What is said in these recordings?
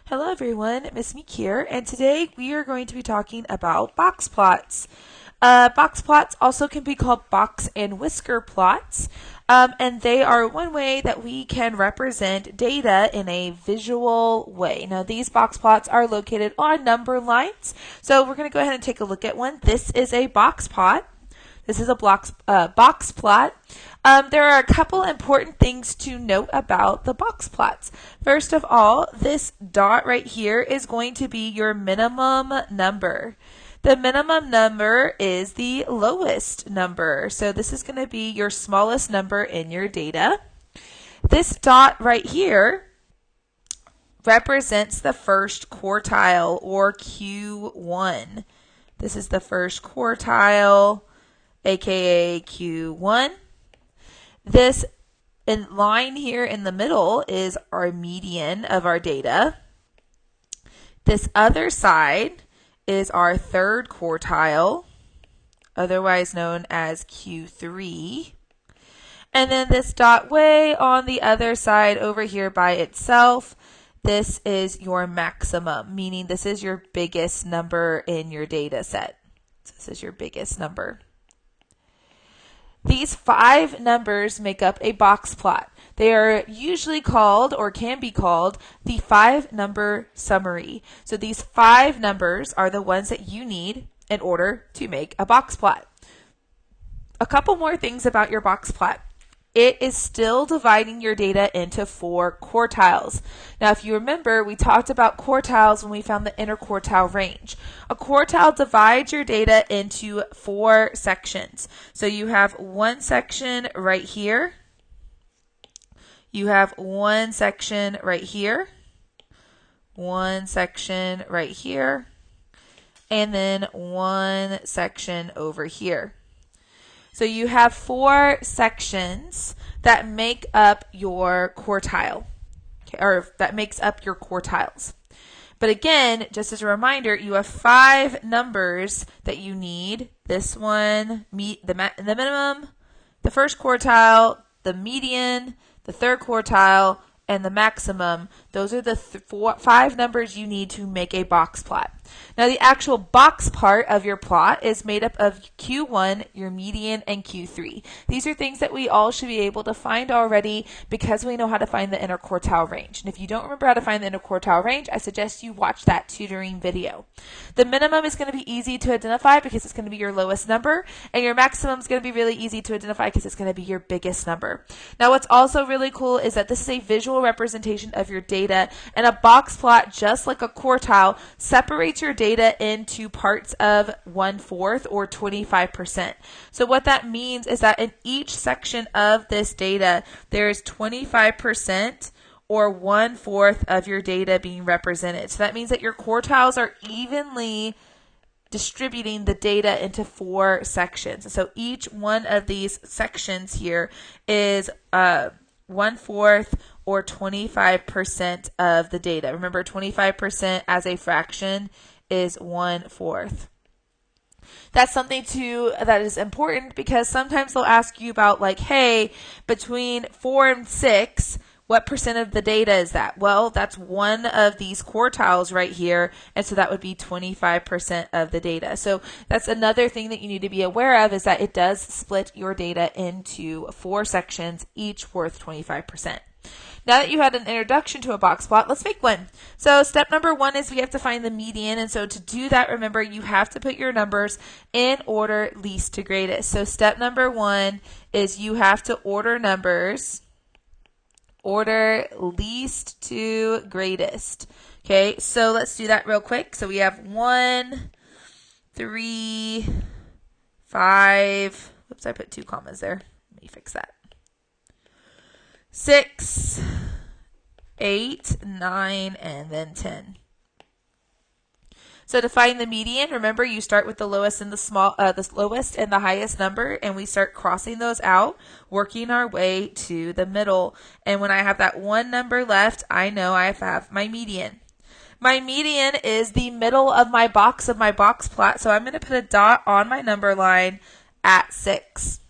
Hello everyone, Miss Meek here, and today we are going to be talking about box plots. Box plots also can be called box and whisker plots, and they are one way that we can represent data in a visual way. Now these box plots are located on number lines, so we're going to go ahead and take a look at one. This is a box plot. This is a box plot. There are a couple important things to note about the box plots. First of all, this dot right here is going to be your minimum number. The minimum number is the lowest number. So this is going to be your smallest number in your data. This dot right here represents the first quartile, or Q1. This is the first quartile, aka Q1. This line here in the middle is our median of our data. This other side is our third quartile, otherwise known as Q3. And then this dot way on the other side over here by itself, this is your maximum, meaning this is your biggest number in your data set. So this is your biggest number. These 5 numbers make up a box plot. They are usually called, or can be called, the 5-number summary. So these 5 numbers are the ones that you need in order to make a box plot. A couple more things about your box plot. It is still dividing your data into 4 quartiles. Now, if you remember, we talked about quartiles when we found the interquartile range. A quartile divides your data into 4 sections. So you have one section right here. You have one section right here. One section right here. And then one section over here. So you have 4 sections that make up your quartile, okay, or that makes up your quartiles. But again, just as a reminder, you have 5 numbers that you need. This one, the minimum, the first quartile, the median, the third quartile, and the maximum. Those are the 5 numbers you need to make a box plot. Now the actual box part of your plot is made up of Q1, your median, and Q3. These are things that we all should be able to find already because we know how to find the interquartile range. And if you don't remember how to find the interquartile range, I suggest you watch that tutoring video. The minimum is going to be easy to identify because it's going to be your lowest number, and your maximum is going to be really easy to identify because it's going to be your biggest number. Now what's also really cool is that this is a visual representation of your data, and a box plot, just like a quartile, separates your data into parts of 1/4 or 25%. So what that means is that in each section of this data, there is 25% or 1/4 of your data being represented. So that means that your quartiles are evenly distributing the data into 4 sections. So each one of these sections here is 1/4 or 25% of the data. Remember, 25% as a fraction is 1/4. That's something that is important because sometimes they'll ask you about, like, hey, between 4 and 6, what percent of the data is that? Well, that's one of these quartiles right here, and so that would be 25% of the data. So that's another thing that you need to be aware of, is that it does split your data into 4 sections, each worth 25%. Now that you had an introduction to a box plot, let's make one. So step number 1 is we have to find the median. And so to do that, remember, you have to put your numbers in order least to greatest. So step number 1 is you have to order numbers, order least to greatest. Okay, so let's do that real quick. So we have 1, 3, 5. Whoops, I put 2 commas there. Let me fix that. 6, 8, 9, and then 10. So to find the median, remember, you start with the lowest and the lowest and the highest number, and we start crossing those out, working our way to the middle. And when I have that one number left, I know I have my median. My median is the middle of my box plot, so I'm going to put a dot on my number line at 6.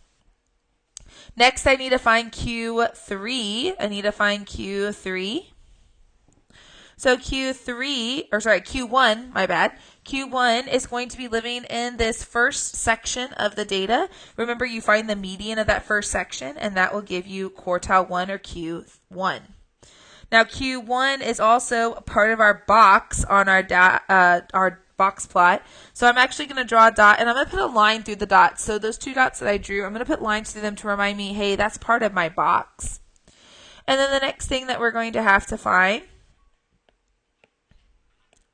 Next, I need to find Q3. So Q1, my bad. Q1 is going to be living in this first section of the data. Remember, you find the median of that first section, and that will give you quartile 1 or Q1. Now, Q1 is also part of our box on our box plot. So I'm actually going to draw a dot, and I'm going to put a line through the dots. So those 2 dots that I drew, I'm going to put lines through them to remind me, hey, that's part of my box. And then the next thing that we're going to have to find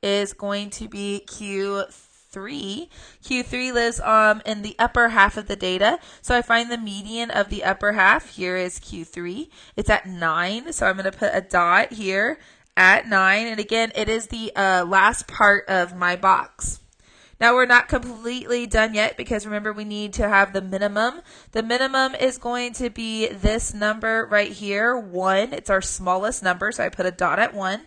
is going to be Q3. Q3 lives in the upper half of the data. So I find the median of the upper half. Here is Q3. It's at 9. So I'm going to put a dot here at 9. And again, it is the last part of my box. Now we're not completely done yet because remember we need to have the minimum. The minimum is going to be this number right here, 1. It's our smallest number, so I put a dot at 1.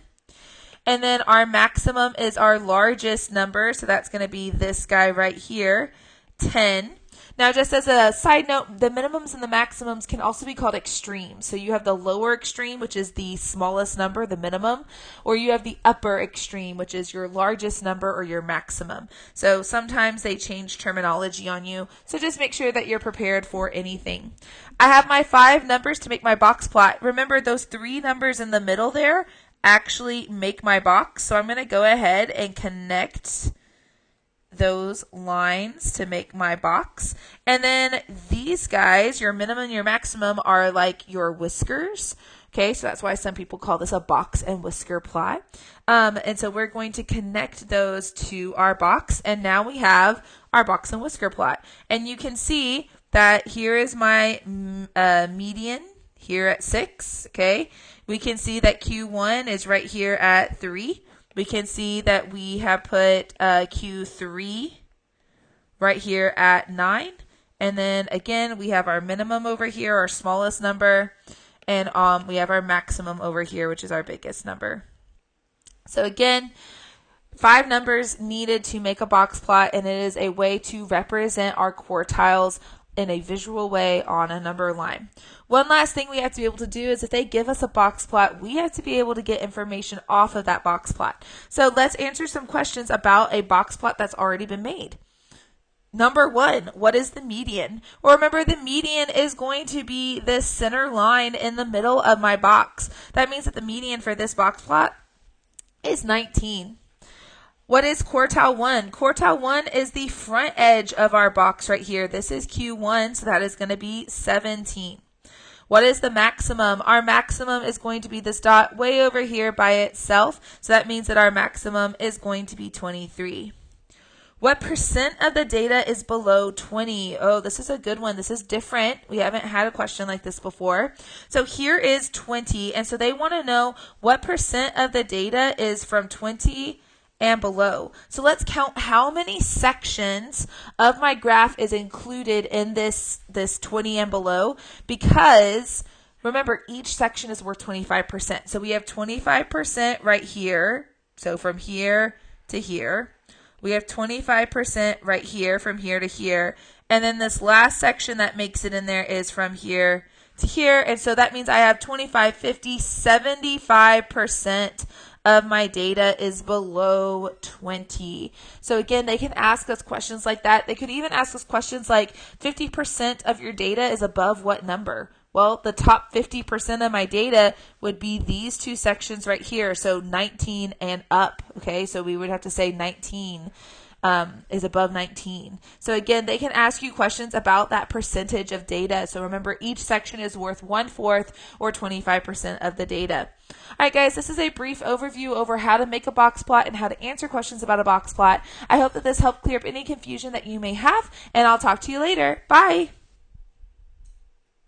And then our maximum is our largest number, so that's going to be this guy right here, 10. Now, just as a side note, the minimums and the maximums can also be called extremes. So you have the lower extreme, which is the smallest number, the minimum, or you have the upper extreme, which is your largest number or your maximum. So sometimes they change terminology on you, so just make sure that you're prepared for anything. I have my 5 numbers to make my box plot. Remember, those 3 numbers in the middle there actually make my box. So I'm going to go ahead and connect those lines to make my box. And then these guys, your minimum and your maximum, are like your whiskers. Okay, so that's why some people call this a box and whisker plot. And so we're going to connect those to our box. And now we have our box and whisker plot. And you can see that here is my median here at 6. Okay, we can see that Q1 is right here at 3. We can see that we have put Q3 right here at 9. And then again, we have our minimum over here, our smallest number. And we have our maximum over here, which is our biggest number. So again, 5 numbers needed to make a box plot, and it is a way to represent our quartiles in a visual way on a number line. One last thing we have to be able to do is if they give us a box plot, we have to be able to get information off of that box plot. So let's answer some questions about a box plot that's already been made. Number 1, what is the median? Well, remember, the median is going to be this center line in the middle of my box. That means that the median for this box plot is 19. What is quartile 1? Quartile 1 is the front edge of our box right here. This is Q1, so that is going to be 17. What is the maximum? Our maximum is going to be this dot way over here by itself, so that means that our maximum is going to be 23. What percent of the data is below 20? Oh, this is a good one. This is different. We haven't had a question like this before. So here is 20, and so they want to know what percent of the data is from 20 and below. So let's count how many sections of my graph is included in this 20 and below, because remember, each section is worth 25%. So we have 25% right here. So from here to here. We have 25% right here from here to here. And then this last section that makes it in there is from here to here. And so that means I have 25, 50, 75% of my data is below 20. So again, they can ask us questions like that. They could even ask us questions like 50% of your data is above what number? Well, the top 50% of my data would be these 2 sections right here. So 19 and up. Okay, so we would have to say 19 is above 19. So again, they can ask you questions about that percentage of data. So remember, each section is worth 1/4 or 25% of the data. All right, guys, this is a brief overview over how to make a box plot and how to answer questions about a box plot. I hope that this helped clear up any confusion that you may have, and I'll talk to you later. Bye.